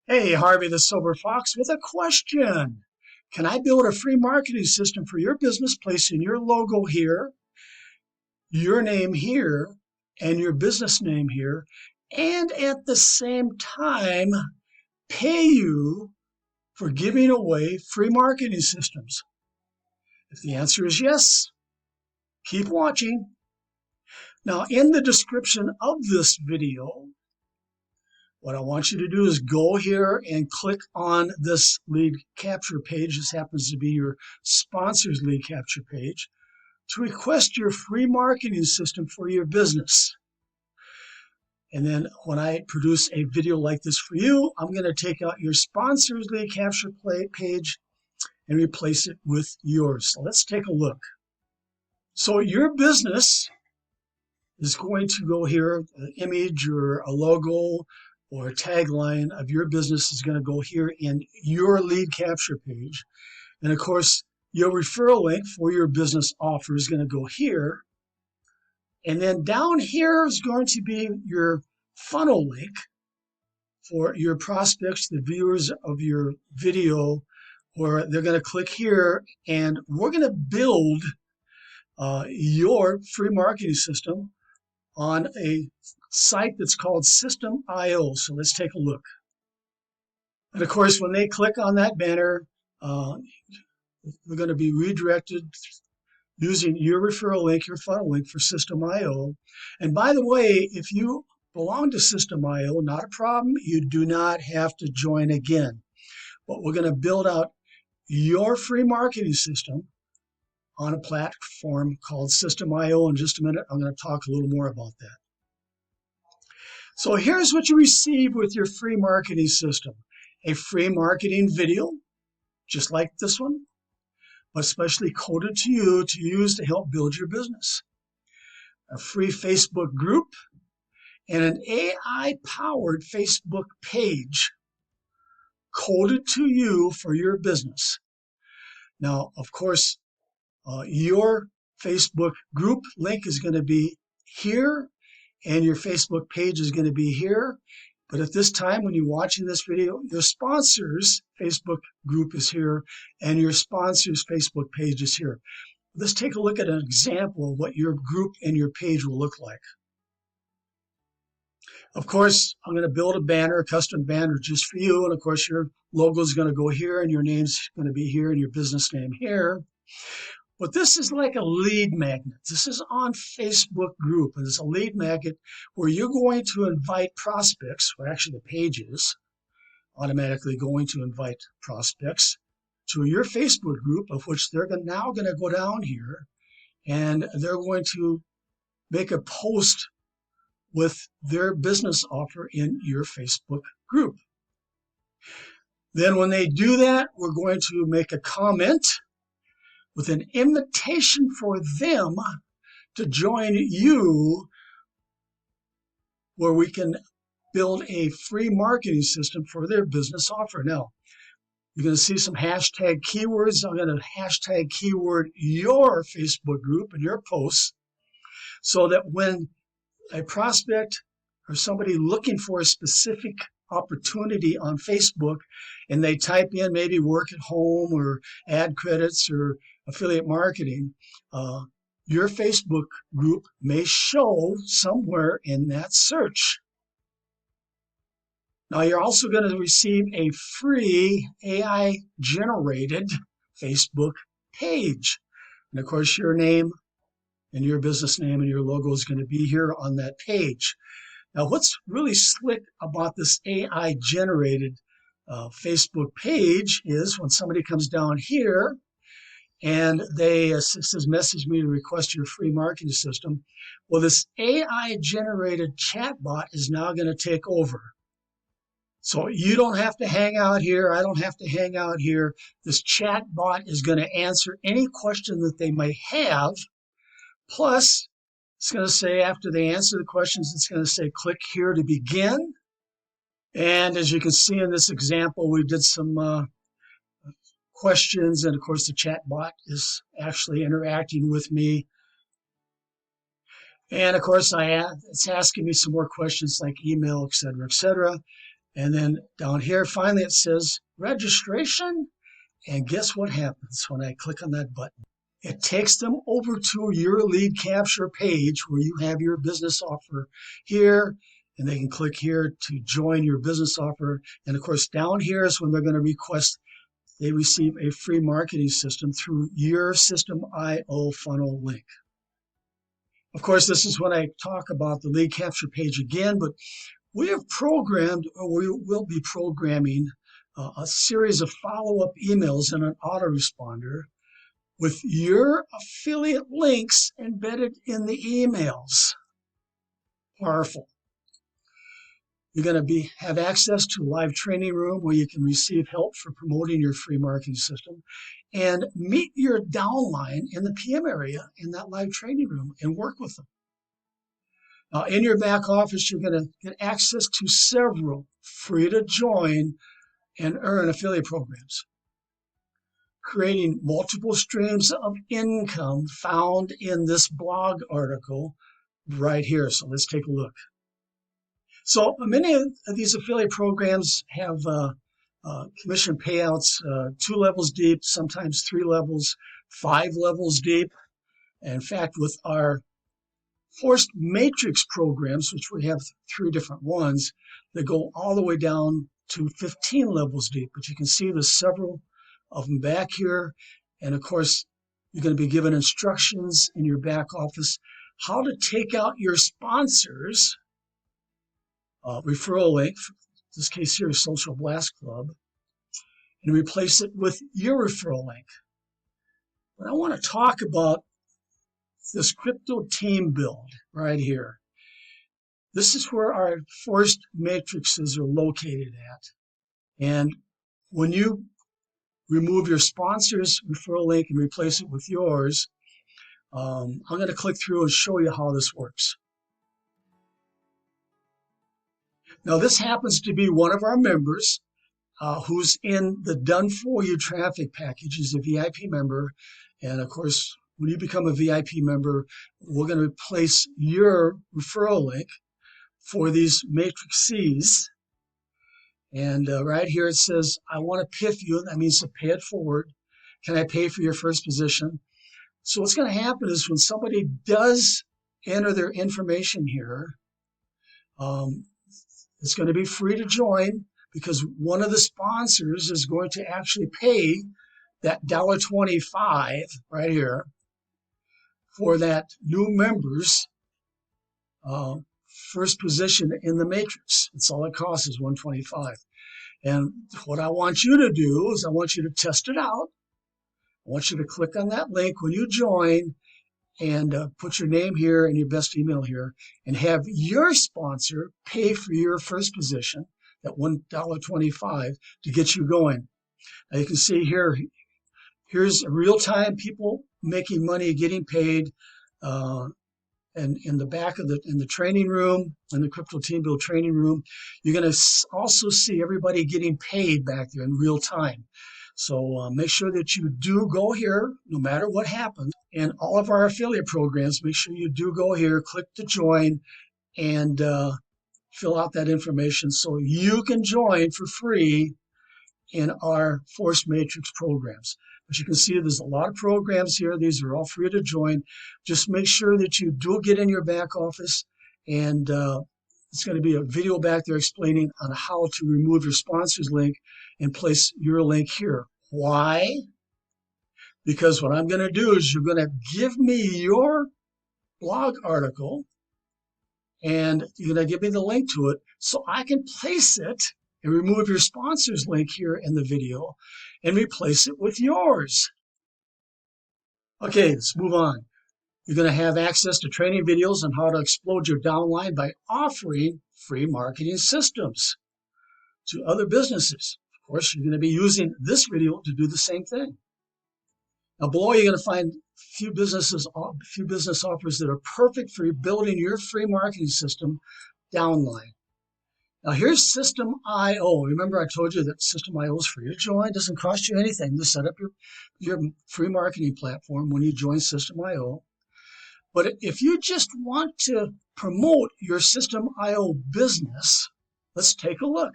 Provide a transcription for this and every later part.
Hey, Harvey the Sober Fox with a question. Can I build a free marketing system for your business, placing your logo here, your name here, and your business name here, and at the same time pay you for giving away free marketing systems? If the answer is yes, keep watching. Now, in the description of this video, what I want you to do is go here and click on this lead capture page. This happens to be your sponsor's lead capture page to request your free marketing system for your business. And then when I produce a video like this for you, I'm going to take out your sponsor's lead capture page and replace it with yours. So let's take a look. So your business is going to go here, an image or a logo or a tagline of your business is going to go here in your lead capture page. And of course, your referral link for your business offer is going to go here. And then down here is going to be your funnel link for your prospects, the viewers of your video, where they're going to click here, and we're going to build your free marketing system on a site that's called System.io. So let's take a look. And of course, when they click on that banner, they're going to be redirected using your referral link, your funnel link for System.io. And by the way, if you belong to System.io, not a problem. You do not have to join again. But we're going to build out your free marketing system on a platform called System.io. In just a minute, I'm going to talk a little more about that. So here's what you receive with your free marketing system. A free marketing video, just like this one, but specially coded to you to use to help build your business. A free Facebook group and an AI-powered Facebook page coded to you for your business. Now, of course, your Facebook group link is going to be here, and your Facebook page is going to be here. But at this time, when you're watching this video, your sponsor's Facebook group is here, and your sponsor's Facebook page is here. Let's take a look at an example of what your group and your page will look like. Of course, I'm going to build a banner, a custom banner just for you. And of course, your logo is going to go here, and your name's going to be here, and your business name here. But this is like a lead magnet. This is on Facebook group, and it's a lead magnet where you're going to invite prospects, or actually the page is automatically going to invite prospects to your Facebook group, of which they're now going to go down here, and they're going to make a post with their business offer in your Facebook group. Then when they do that, we're going to make a comment with an invitation for them to join you, where we can build a free marketing system for their business offer. Now, you're going to see some hashtag keywords. I'm going to hashtag keyword your Facebook group and your posts, so that when a prospect or somebody looking for a specific opportunity on Facebook and they type in maybe work at home or ad credits or affiliate marketing, your Facebook group may show somewhere in that search. Now, you're also going to receive a free AI-generated Facebook page. And of course, your name and your business name and your logo is going to be here on that page. Now, what's really slick about this AI-generated Facebook page is when somebody comes down here and they says, message me to request your free marketing system. Well, this AI-generated chatbot is now going to take over. So you don't have to hang out here. I don't have to hang out here. This chatbot is going to answer any question that they may have. Plus, it's going to say, after they answer the questions, it's going to say, click here to begin. And as you can see in this example, we did some questions, and of course the chat bot is actually interacting with me. And of course it's asking me some more questions like email, etc., etc. And then down here, finally, it says registration. And guess what happens when I click on that button? It takes them over to your lead capture page where you have your business offer here, and they can click here to join your business offer. And of course, down here is when they're going to request they receive a free marketing system through your System.io funnel link. Of course, this is when I talk about the lead capture page again, but we have programmed, or we will be programming, a series of follow-up emails in an autoresponder with your affiliate links embedded in the emails. Powerful. You're going to have access to a live training room where you can receive help for promoting your free marketing system and meet your downline in the PM area in that live training room and work with them. Now, in your back office, you're going to get access to several free to join and earn affiliate programs, creating multiple streams of income found in this blog article right here. So let's take a look. So many of these affiliate programs have commission payouts 2 levels deep, sometimes 3 levels, 5 levels deep. In fact, with our forced matrix programs, which we have 3 different ones, that go all the way down to 15 levels deep. But you can see there's several of them back here. And of course, you're going to be given instructions in your back office how to take out your sponsors referral link, in this case here is Social Blast Club, and replace it with your referral link. But I want to talk about this crypto team build right here. This is where our forced matrices are located at. And when you remove your sponsor's referral link and replace it with yours, I'm going to click through and show you how this works. Now, this happens to be one of our members who's in the Done For You traffic package. He's a VIP member. And of course, when you become a VIP member, we're going to replace your referral link for these matrices. And right here it says, I want to PIF you. That means to pay it forward. Can I pay for your first position? So what's going to happen is when somebody does enter their information here, it's going to be free to join because one of the sponsors is going to actually pay that $1.25 right here for that new member's first position in the matrix. That's all it costs is $1.25. And what I want you to do is I want you to test it out. I want you to click on that link when you join and put your name here and your best email here and have your sponsor pay for your first position, that $1.25, to get you going. Now you can see here, here's real-time people making money, getting paid. And in the back of in the training room, in the Crypto Team Build training room, you're going to also see everybody getting paid back there in real time. So make sure that you do go here, no matter what happens. In all of our affiliate programs, make sure you do go here, click to join, and fill out that information so you can join for free in our Force Matrix programs. As you can see, there's a lot of programs here. These are all free to join. Just make sure that you do get in your back office, and it's going to be a video back there explaining on how to remove your sponsor's link and place your link here. Why? Because what I'm going to do is you're going to give me your blog article, and you're going to give me the link to it so I can place it and remove your sponsor's link here in the video and replace it with yours. Okay, let's move on. You're going to have access to training videos on how to explode your downline by offering free marketing systems to other businesses. Of course, you're going to be using this video to do the same thing. Now below, you're going to find a few business offers that are perfect for building your free marketing system downline. Now here's System.io. Remember I told you that System.io is free to join. It doesn't cost you anything to set up your free marketing platform when you join System.io. But if you just want to promote your System.io business, let's take a look.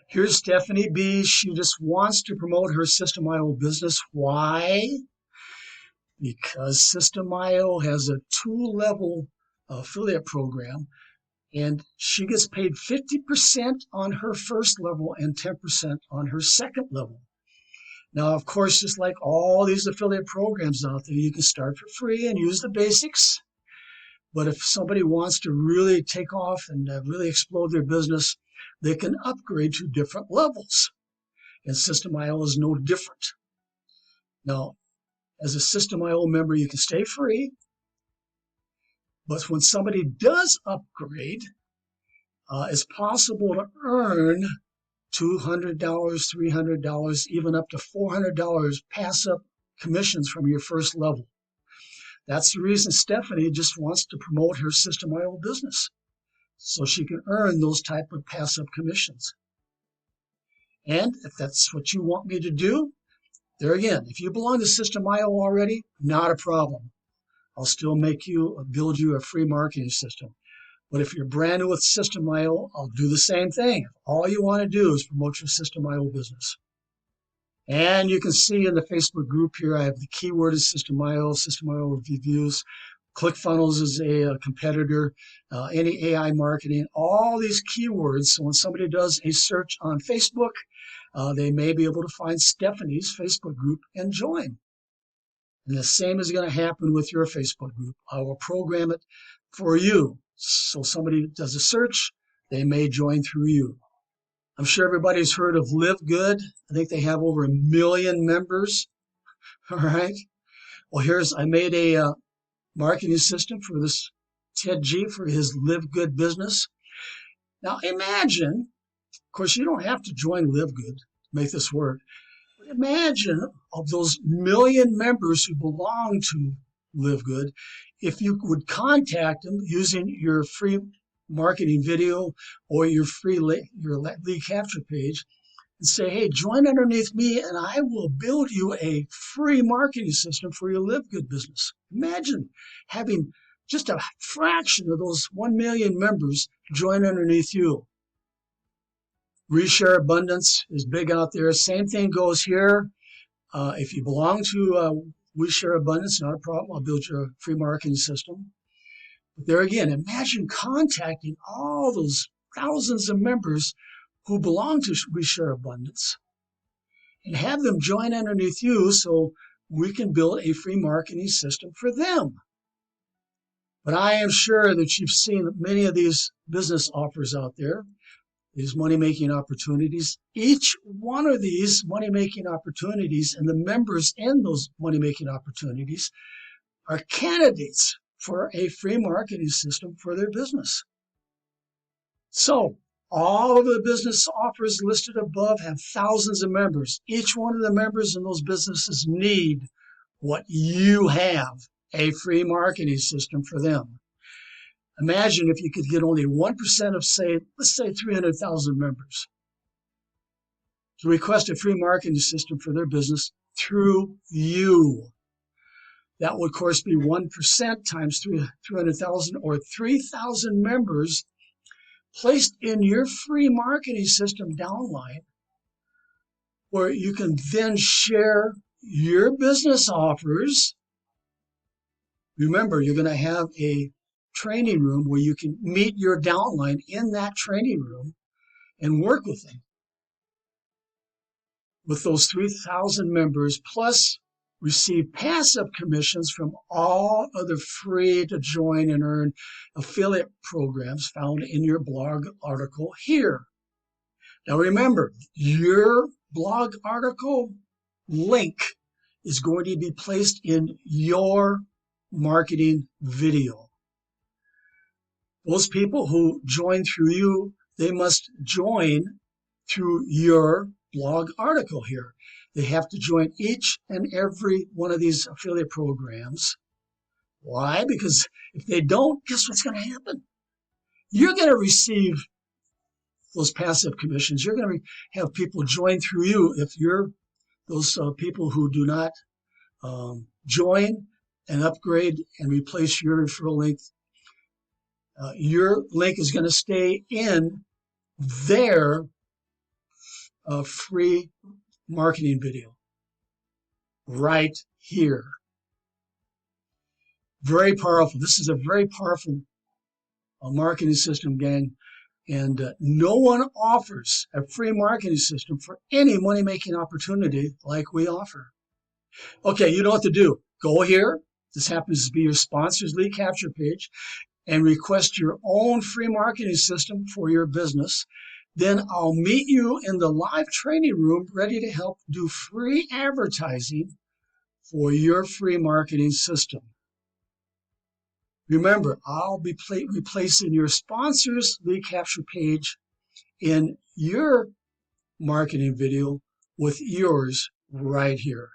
Here's Stephanie B. She just wants to promote her System.io business. Why? Because System.io has a 2-level affiliate program, and she gets paid 50% on her first level and 10% on her second level. Now, of course, just like all these affiliate programs out there, you can start for free and use the basics. But if somebody wants to really take off and really explode their business, they can upgrade to different levels. And System.io is no different. Now, as a System.io member, you can stay free. But when somebody does upgrade, it's possible to earn $200, $300, even up to $400 pass-up commissions from your first level. That's the reason Stephanie just wants to promote her System.io business, so she can earn those type of pass-up commissions. And if that's what you want me to do, there again, if you belong to System.io already, not a problem. I'll still build you a free marketing system. But if you're brand new with System.io, I'll do the same thing. All you want to do is promote your System.io business. And you can see in the Facebook group here, I have the keyword is System.io, System.io reviews. ClickFunnels is a competitor, any AI marketing, all these keywords. So when somebody does a search on Facebook, they may be able to find Stephanie's Facebook group and join. And the same is going to happen with your Facebook group. I will program it for you. So somebody does a search, they may join through you. I'm sure everybody's heard of Live Good. I think they have over 1 million members. All right. Well, I made a marketing system for this Ted G for his Live Good business. Now imagine, of course, you don't have to join Live Good to make this work. But imagine of those 1 million members who belong to Live Good, if you would contact them using your free marketing video or your lead capture page and say, hey, join underneath me and I will build you a free marketing system for your Live Good business. Imagine having just a fraction of those 1 million members join underneath you. Reshare Abundance is big out there. Same thing goes here. If you belong to Reshare Abundance, not a problem. I'll build you a free marketing system. But there again, imagine contacting all those thousands of members who belong to Reshare Abundance and have them join underneath you so we can build a free marketing system for them. But I am sure that you've seen many of these business offers out there, these money-making opportunities. Each one of these money-making opportunities and the members in those money-making opportunities are candidates for a free marketing system for their business. So all of the business offers listed above have thousands of members. Each one of the members in those businesses need what you have, a free marketing system for them. Imagine if you could get only 1% of, let's say 300,000 members to request a free marketing system for their business through you. That would, of course, be 1% times 300,000 or 3,000 members placed in your free marketing system downline, where you can then share your business offers. Remember, you're going to have a training room where you can meet your downline in that training room and work with them. With those 3,000 members, plus receive passive commissions from all other free to join and earn affiliate programs found in your blog article here. Now remember, your blog article link is going to be placed in your marketing video. Those people who join through you, they must join through your blog article here. They have to join each and every one of these affiliate programs. Why? Because if they don't, guess what's going to happen? You're going to receive those passive commissions. You're going to have people join through you. If you're those people who do not join and upgrade and replace your referral link, your link is going to stay in their a free marketing video right here. Very powerful. This is a very powerful marketing system, gang. And no one offers a free marketing system for any money-making opportunity like we offer. Okay, you know what to do. Go here. This happens to be your sponsor's lead capture page, and request your own free marketing system for your business. Then I'll meet you in the live training room ready to help do free advertising for your free marketing system. Remember, I'll be replacing your sponsor's lead capture page in your marketing video with yours right here.